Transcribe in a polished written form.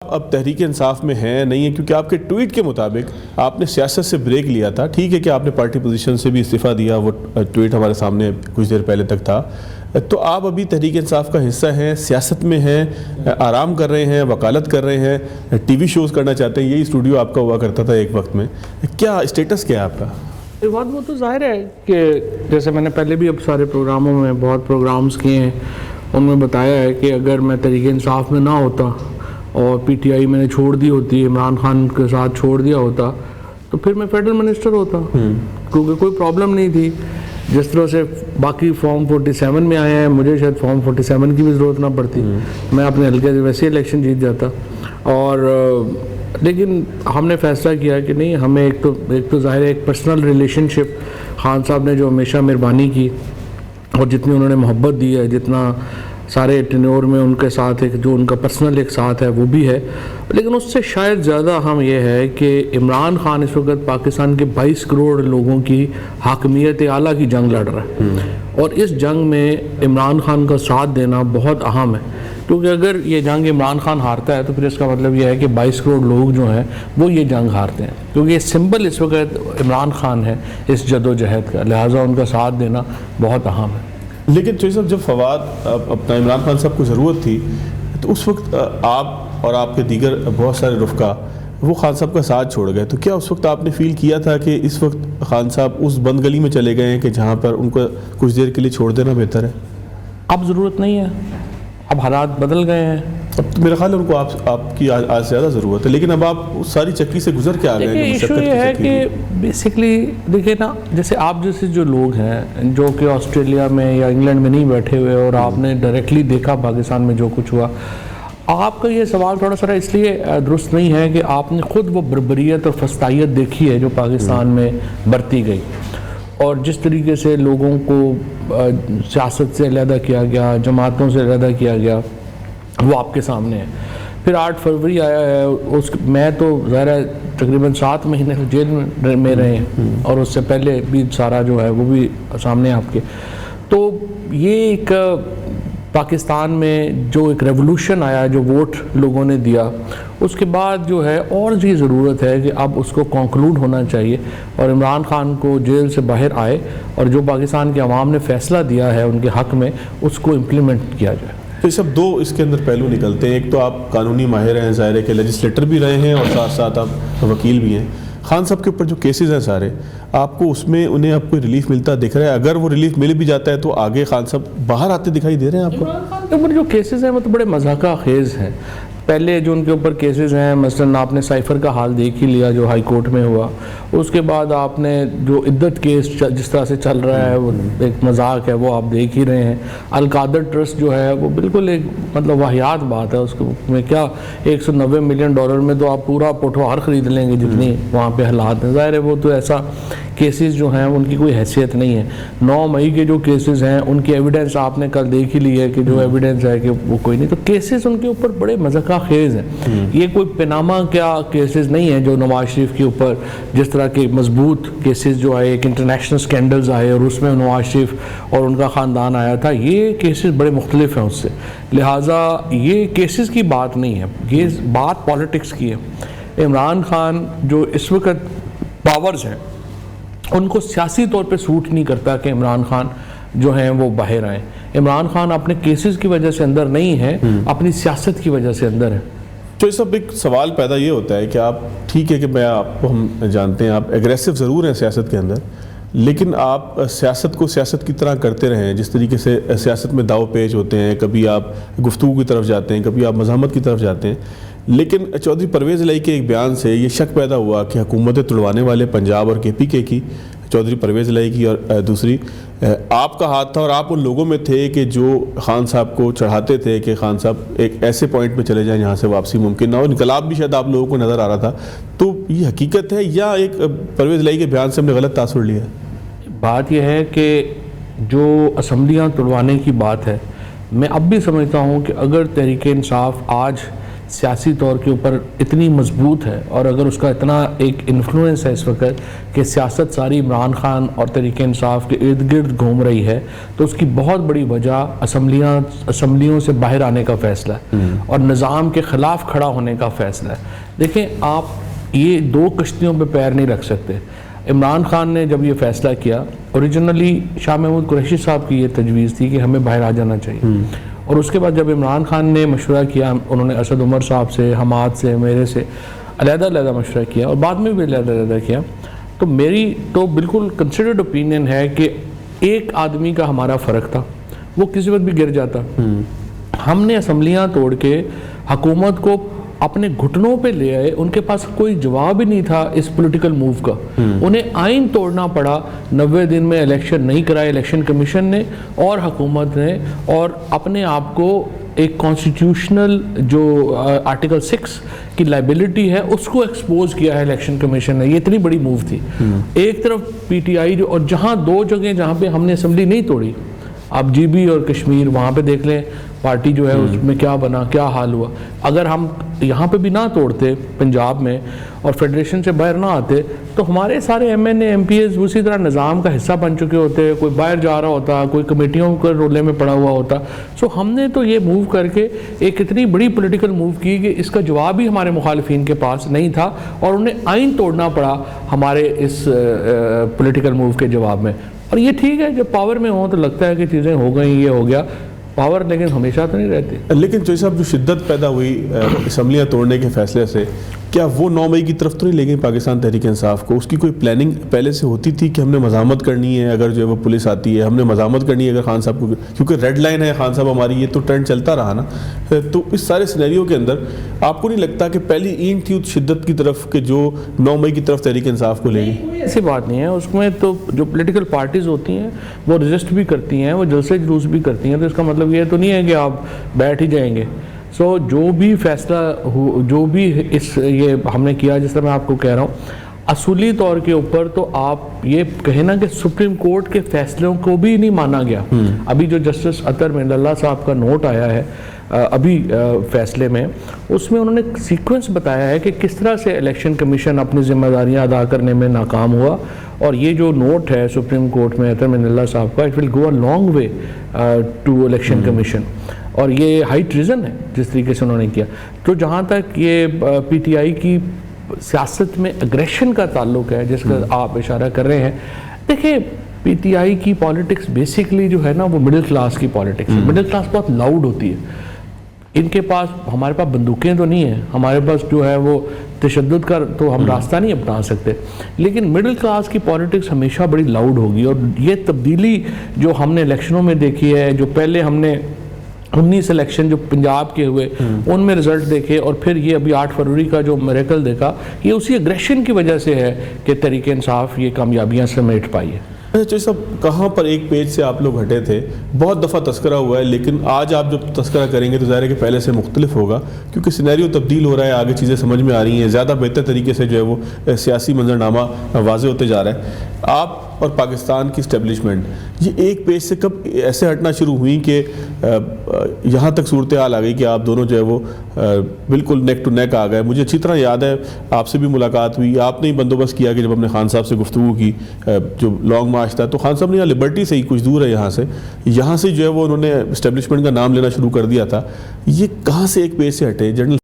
اب تحریک انصاف میں ہیں نہیں ہیں، کیونکہ آپ کے ٹویٹ کے مطابق آپ نے سیاست سے بریک لیا تھا. ٹھیک ہے کہ آپ نے پارٹی پوزیشن سے بھی استعفیٰ دیا، وہ ٹویٹ ہمارے سامنے کچھ دیر پہلے تک تھا. تو آپ ابھی تحریک انصاف کا حصہ ہیں، سیاست میں ہیں، آرام کر رہے ہیں، وکالت کر رہے ہیں، ٹی وی شوز کرنا چاہتے ہیں. یہی اسٹوڈیو آپ کا ہوا کرتا تھا ایک وقت میں. کیا اسٹیٹس کیا ہے آپ کا؟ وہ تو ظاہر ہے کہ جیسے میں نے پہلے بھی اب سارے پروگراموں میں بہت پروگرامز کیے ہیں، ان میں بتایا ہے کہ اگر میں تحریک انصاف میں نہ ہوتا اور پی ٹی آئی میں نے چھوڑ دی ہوتی، عمران خان کے ساتھ چھوڑ دیا ہوتا، تو پھر میں فیڈرل منسٹر ہوتا، کیونکہ کوئی پرابلم نہیں تھی. جس طرح سے باقی فارم 47 میں آئے ہیں، مجھے شاید فارم 47 کی بھی ضرورت نہ پڑتی، میں اپنے حلقے سے ویسے الیکشن جیت جاتا. اور لیکن ہم نے فیصلہ کیا کہ نہیں، ہمیں ایک تو ظاہر ہے ایک پرسنل ریلیشن شپ، خان صاحب نے جو ہمیشہ مہربانی کی اور جتنی انہوں نے محبت دی ہے، جتنا سارے ٹینیور میں ان کے ساتھ ایک جو ان کا پرسنل ایک ساتھ ہے وہ بھی ہے، لیکن اس سے شاید زیادہ اہم یہ ہے کہ عمران خان اس وقت پاکستان کے 22 کروڑ لوگوں کی حاکمیت اعلیٰ کی جنگ لڑ رہا ہے، اور اس جنگ میں عمران خان کا ساتھ دینا بہت اہم ہے. کیونکہ اگر یہ جنگ عمران خان ہارتا ہے تو پھر اس کا مطلب یہ ہے کہ 22 کروڑ لوگ جو ہیں وہ یہ جنگ ہارتے ہیں، کیونکہ یہ سمبل اس وقت عمران خان ہے اس جد و جہد کا، لہٰذا ان کا ساتھ دینا بہت اہم ہے. لیکن چوہدری صاحب، جب فواد اپنا عمران خان صاحب کو ضرورت تھی تو اس وقت آپ اور آپ کے دیگر بہت سارے رفقا وہ خان صاحب کا ساتھ چھوڑ گئے، تو کیا اس وقت آپ نے فیل کیا تھا کہ اس وقت خان صاحب اس بند گلی میں چلے گئے ہیں کہ جہاں پر ان کو کچھ دیر کے لیے چھوڑ دینا بہتر ہے؟ اب ضرورت نہیں ہے، اب حالات بدل گئے ہیں. اب تو میرا خیال ہے ان کو آپ کی آج سے زیادہ ضرورت ہے، لیکن اب آپ اس ساری چکی سے گزر کے آ گئے ہیں. ایشو یہ ہے کہ بیسکلی دیکھیں نا، جیسے آپ جیسے جو لوگ ہیں جو کہ آسٹریلیا میں یا انگلینڈ میں نہیں بیٹھے ہوئے اور آپ نے ڈائریکٹلی دیکھا پاکستان میں جو کچھ ہوا، آپ کا یہ سوال تھوڑا سا اس لیے درست نہیں ہے کہ آپ نے خود وہ بربریت اور فسطائیت دیکھی ہے جو پاکستان میں برتی گئی، اور جس طریقے سے لوگوں کو سیاست سے علیحدہ کیا گیا، جماعتوں سے علیحدہ کیا گیا، وہ آپ کے سامنے ہے. پھر 8 فروری آیا ہے، میں تو ظاہر ہے تقریباً 7 مہینے جیل میں رہے ہیں، اور اس سے پہلے بھی سارا جو ہے وہ بھی سامنے آپ کے. تو یہ ایک پاکستان میں جو ایک ریولوشن آیا، جو ووٹ لوگوں نے دیا، اس کے بعد جو ہے اور بھی ضرورت ہے کہ اب اس کو کنکلوڈ ہونا چاہیے اور عمران خان کو جیل سے باہر آئے اور جو پاکستان کے عوام نے فیصلہ دیا ہے ان کے حق میں اس کو امپلیمنٹ کیا جائے. تو سب دو اس کے اندر پہلو نکلتے ہیں. ایک تو آپ قانونی ماہر ہیں، ظاہر ہے کہ لیجسلیٹر بھی رہے ہیں اور ساتھ ساتھ آپ وکیل بھی ہیں. خان صاحب کے اوپر جو کیسز ہیں سارے، آپ کو اس میں انہیں اب کوئی ریلیف ملتا دکھ رہا ہے؟ اگر وہ ریلیف مل بھی جاتا ہے تو آگے خان صاحب باہر آتے دکھائی دے رہے ہیں آپ کو؟ عمران خان کے اوپر جو کیسز ہیں وہ تو بڑے مضحکہ خیز ہیں. پہلے جو ان کے اوپر کیسز ہیں، مثلاً آپ نے سائفر کا حال دیکھ ہی لیا جو ہائی کورٹ میں ہوا. اس کے بعد آپ نے جو عدت کیس جس طرح سے چل رہا ہے وہ ایک مذاق ہے، وہ آپ دیکھ ہی رہے ہیں. القادر ٹرسٹ جو ہے وہ بالکل ایک مطلب واہیات بات ہے، اس میں کیا $190 ملین میں تو آپ پورا پٹوار خرید لیں گے جتنی وہاں پہ حالات ہیں. ظاہر ہے وہ تو ایسا کیسز جو ہیں ان کی کوئی حیثیت نہیں ہے. 9 مئی کے جو کیسز ہیں ان کی ایویڈنس آپ نے کل دیکھ ہی لی ہے کہ جو ایویڈنس ہے کہ وہ کوئی نہیں. تو کیسز ان کے اوپر بڑے مضحکہ خیز ہیں. یہ کوئی پناما کیا کیسز نہیں ہیں جو نواز شریف کے اوپر جس طرح کے مضبوط کیسز جو آئے، ایک انٹرنیشنل سکینڈلز آئے اور اس میں نواز شریف اور ان کا خاندان آیا تھا. یہ کیسز بڑے مختلف ہیں اس سے، لہٰذا یہ کیسز کی بات نہیں ہے، یہ بات پالیٹکس کی ہے. عمران خان جو اس وقت پاورز ہیں ان کو سیاسی طور پہ سوٹ نہیں کرتا کہ عمران خان جو ہیں وہ باہر آئیں. عمران خان اپنے کیسز کی وجہ سے اندر نہیں ہے، اپنی سیاست کی وجہ سے اندر ہے. تو یہ سب ایک سوال پیدا یہ ہوتا ہے کہ آپ ٹھیک ہے کہ میں آپ کو ہم جانتے ہیں آپ ایگریسو ضرور ہیں سیاست کے اندر، لیکن آپ سیاست کو سیاست کی طرح کرتے رہیں. جس طریقے سے سیاست میں داؤ پیچ ہوتے ہیں، کبھی آپ گفتگو کی طرف جاتے ہیں، کبھی آپ مزاحمت کی طرف جاتے ہیں. لیکن چودھری پرویز الہی کے ایک بیان سے یہ شک پیدا ہوا کہ حکومتیں تڑوانے والے پنجاب اور KPK کی، چودھری پرویز الہی کی اور دوسری آپ کا ہاتھ تھا، اور آپ ان لوگوں میں تھے کہ جو خان صاحب کو چڑھاتے تھے کہ خان صاحب ایک ایسے پوائنٹ پہ چلے جائیں جہاں سے واپسی ممکن نہ ہو. انقلاب بھی شاید آپ لوگوں کو نظر آ رہا تھا. تو یہ حقیقت ہے یا ایک پرویز الہی کے بیان سے ہم نے غلط تاثر لیا؟ بات یہ ہے کہ جو اسمبلیاں تڑوانے کی بات ہے، میں اب بھی سمجھتا ہوں کہ اگر تحریک انصاف آج سیاسی طور کے اوپر اتنی مضبوط ہے اور اگر اس کا اتنا ایک انفلوئنس ہے اس وقت کہ سیاست ساری عمران خان اور تحریک انصاف کے ارد گرد گھوم رہی ہے، تو اس کی بہت بڑی وجہ اسمبلیوں سے باہر آنے کا فیصلہ ہے اور نظام کے خلاف کھڑا ہونے کا فیصلہ ہے۔ دیکھیں، آپ یہ دو کشتیوں پہ پیر نہیں رکھ سکتے۔ عمران خان نے جب یہ فیصلہ کیا، اوریجنلی شاہ محمود قریشی صاحب کی یہ تجویز تھی کہ ہمیں باہر آ جانا چاہیے، اور اس کے بعد جب عمران خان نے مشورہ کیا، انہوں نے اسد عمر صاحب سے، حماد سے، میرے سے علیحدہ مشورہ کیا اور بعد میں بھی علیحدہ کیا، تو میری تو بالکل کنسیڈرڈ اوپینین ہے کہ ایک آدمی کا ہمارا فرق تھا، وہ کسی وقت بھی گر جاتا۔ ہم نے اسمبلیاں توڑ کے حکومت کو اپنے گھٹنوں پہ لے آئے، ان کے پاس کوئی جواب ہی نہیں تھا اس پولیٹیکل موو کا، انہیں آئین توڑنا پڑا، 90 دن میں الیکشن نہیں کرائے الیکشن کمیشن نے اور حکومت نے، اور اپنے آپ کو ایک کانسٹیٹیوشنل جو آرٹیکل 6 کی لائبلٹی ہے اس کو ایکسپوز کیا ہے الیکشن کمیشن نے۔ یہ اتنی بڑی موو تھی۔ ایک طرف پی ٹی آئی اور جہاں دو جگہیں جہاں پہ ہم نے اسمبلی نہیں توڑی، آپ جی بی اور کشمیر وہاں پہ دیکھ لیں پارٹی جو ہے اس میں کیا بنا، کیا حال ہوا۔ اگر ہم یہاں پہ بھی نہ توڑتے پنجاب میں اور فیڈریشن سے باہر نہ آتے تو ہمارے سارے M N A M P As اسی طرح نظام کا حصہ بن چکے ہوتے، کوئی باہر جا رہا ہوتا، کوئی کمیٹیوں کے رولے میں پڑا ہوا ہوتا۔ سو ہم نے تو یہ موو کر کے ایک اتنی بڑی پولیٹیکل موو کی کہ اس کا جواب ہی ہمارے مخالفین کے پاس نہیں تھا اور انہیں آئین توڑنا پڑا ہمارے اس پولیٹیکل موو کے جواب میں۔ اور یہ ٹھیک ہے، جب پاور میں ہوں تو لگتا ہے کہ چیزیں ہو گئیں، یہ ہو گیا، پاور لیکن ہمیشہ تو نہیں رہتی۔ لیکن چوہی صاحب، جو شدت پیدا ہوئی اسمبلیاں توڑنے کے فیصلے سے، کیا وہ 9 مئی کی طرف تو نہیں لے گئی پاکستان تحریک انصاف کو؟ اس کی کوئی پلاننگ پہلے سے ہوتی تھی کہ ہم نے مزاحمت کرنی ہے اگر جو ہے وہ پولیس آتی ہے، ہم نے مزاحمت کرنی ہے اگر خان صاحب کو، کیونکہ ریڈ لائن ہے خان صاحب ہماری، یہ تو ٹرینڈ چلتا رہا نا۔ تو اس سارے سینیریو کے اندر آپ کو نہیں لگتا کہ پہلی اینٹ تھی اس شدت کی طرف کہ جو 9 مئی کی طرف تحریک انصاف کو لے گئی؟ ایسی بات نہیں ہے، اس میں تو جو پولیٹیکل پارٹیز ہوتی ہیں وہ رجسٹ بھی کرتی ہیں، وہ جلسے جلوس بھی کرتی ہیں، تو اس کا مطلب یہ تو نہیں ہے کہ آپ بیٹھ ہی جائیں گے۔ سو جو بھی فیصلہ جو بھی یہ ہم نے کیا، جس طرح میں آپ کو کہہ رہا ہوں، اصولی طور کے اوپر تو آپ یہ کہیں نا کہ سپریم کورٹ کے فیصلوں کو بھی نہیں مانا گیا۔ ابھی جو جسٹس اطہر مہند اللہ صاحب کا نوٹ آیا ہے ابھی فیصلے میں، اس میں انہوں نے سیکوینس بتایا ہے کہ کس طرح سے الیکشن کمیشن اپنی ذمہ داریاں ادا کرنے میں ناکام ہوا، اور یہ جو نوٹ ہے سپریم کورٹ میں اطہر مہند اللہ صاحب کا، it will go a long way to election commission, اور یہ ہائی ٹریزن ہے جس طریقے سے انہوں نے کیا۔ تو جہاں تک یہ پی ٹی آئی کی سیاست میں اگریشن کا تعلق ہے جس کا آپ اشارہ کر رہے ہیں، دیکھیں پی ٹی آئی کی پالیٹکس بیسیکلی جو ہے نا وہ مڈل کلاس کی پالیٹکس ہے۔ مڈل کلاس بہت لاؤڈ ہوتی ہے، ان کے پاس، ہمارے پاس بندوقیں تو نہیں ہیں، ہمارے پاس جو ہے وہ تشدد کا تو ہم راستہ نہیں اپنا سکتے، لیکن مڈل کلاس کی پالیٹکس ہمیشہ بڑی لاؤڈ ہوگی۔ اور یہ تبدیلی جو ہم نے الیکشنوں میں دیکھی ہے، جو پہلے ہم نے 19 الیکشن جو پنجاب کے ہوئے ان میں رزلٹ دیکھے، اور پھر یہ ابھی 8 فروری کا جو میریکل دیکھا، یہ اسی اگریشن کی وجہ سے ہے کہ تحریک انصاف یہ کامیابیاں سمیٹ پائی ہے۔ اچھا چوہی صاحب، کہاں پر ایک پیج سے آپ لوگ ہٹے تھے؟ بہت دفعہ تذکرہ ہوا ہے، لیکن آج آپ جب تذکرہ کریں گے تو ظاہر ہے کہ پہلے سے مختلف ہوگا، کیونکہ سینیریو تبدیل ہو رہا ہے، آگے چیزیں سمجھ میں آ رہی ہیں، زیادہ بہتر طریقے سے جو ہے وہ سیاسی منظرنامہ واضح ہوتے جا رہا ہے۔ آپ اور پاکستان کی اسٹیبلشمنٹ یہ ایک پیج سے کب ایسے ہٹنا شروع ہوئی کہ یہاں تک صورتحال آ گئی کہ آپ دونوں جو ہے وہ بالکل نیک ٹو نیک آ گئے؟ مجھے اچھی طرح یاد ہے آپ سے بھی ملاقات ہوئی، آپ نے ہی بندوبست کیا کہ جب ہم نے خان صاحب سے گفتگو کی، جو لانگ مارچ تھا، تو خان صاحب نے یہاں لبرٹی سے ہی کچھ دور ہے یہاں سے جو ہے وہ انہوں نے اسٹیبلشمنٹ کا نام لینا شروع کر دیا تھا۔ یہ کہاں سے ایک پیج سے ہٹے؟ جنرل